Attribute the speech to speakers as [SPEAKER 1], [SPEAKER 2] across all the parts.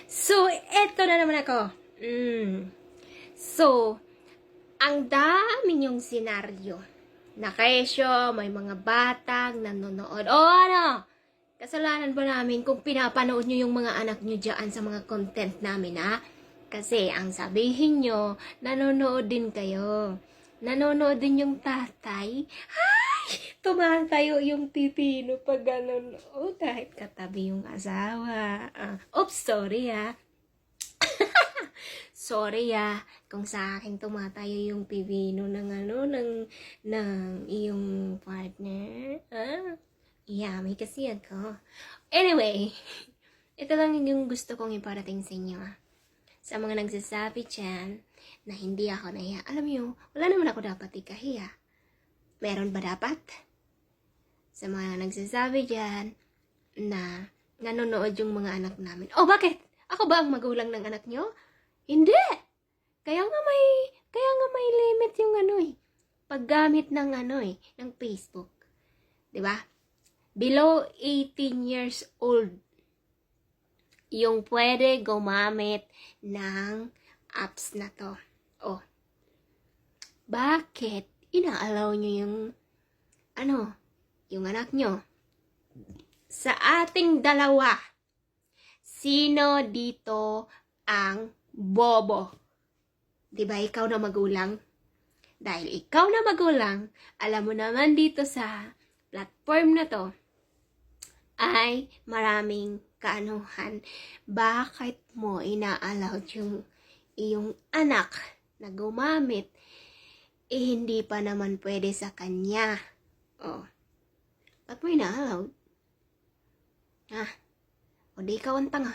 [SPEAKER 1] So, eto na naman ako. So, ang dami niyong senaryo. Na kesyo, may mga batang nanonood. O ano? Kasalanan ba namin kung pinapanood niyo yung mga anak niyo dyan sa mga content namin, ha? Kasi ang sabihin niyo, nanonood din kayo. Nanonood din yung tatay. Ay! Tumatayo yung pipino pag ganun. O, kahit katabi yung asawa. Oops, sorry ha. Sorry kung sa akin tumatayo yung pipino ng iyong partner. Yummy kasi ako. Anyway, ito lang yung gusto kong iparating sa inyo. Sa mga nagsasabi dyan na hindi ako nahiya. Alam niyo, wala naman ako dapat ikahiya. Meron ba dapat? Sa mga nagsasabi dyan na nanonood yung mga anak namin. Oh, bakit? Ako ba ang magulang ng anak nyo? Hindi! Kaya nga may limit yung paggamit ng ng Facebook. 'Di ba? Below 18 years old yung pwede gumamit ng apps na to. Oh. Bakit ina-allow nyo yung anak nyo? Sa ating dalawa, sino dito ang bobo? Diba ikaw na magulang? Dahil ikaw na magulang, alam mo naman dito sa platform na to, ay maraming kaanuhan. Bakit mo ina-allow yung iyong anak na gumamit? Hindi pa naman pwede sa kanya. Oh. Ba't mo ina-allow? O di ikaw ang tanga.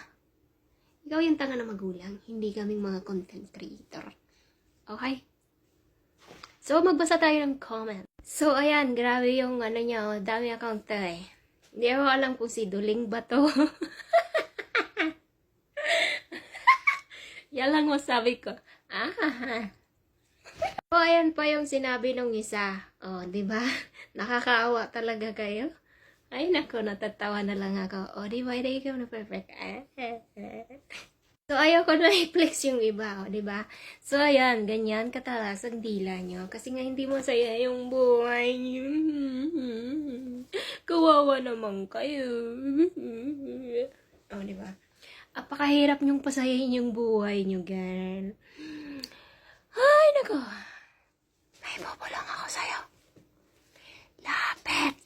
[SPEAKER 1] Ikaw yung tanga na magulang, hindi kaming mga content creator. Okay? So, magbasa tayo ng comment. So, ayan, grabe yung niya, dami account eh. Hindi ako alam kung si Duling ba to. Yan lang masabi ko. So, ayan pa yung sinabi nung isa. Oh, di ba? Nakakaawa talaga kayo. Ay, nako, natatawa na lang ako. O, di ba? Hindi ikaw na perfect. So, ayaw ko na i-flex yung iba, o, diba? So, ayan, ganyan katalas ang dila nyo. Kasi nga hindi masaya yung buhay nyo. Kawawa naman kayo. O, diba? Apakahirap nyong pasayahin yung buhay nyo, girl. Ay, nako. May bubulong ako sa'yo. Lapit.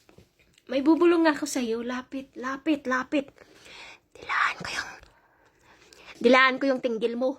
[SPEAKER 1] May bubulong ako sa'yo. Lapit, lapit, lapit. Dilaan ko yung tinggil mo.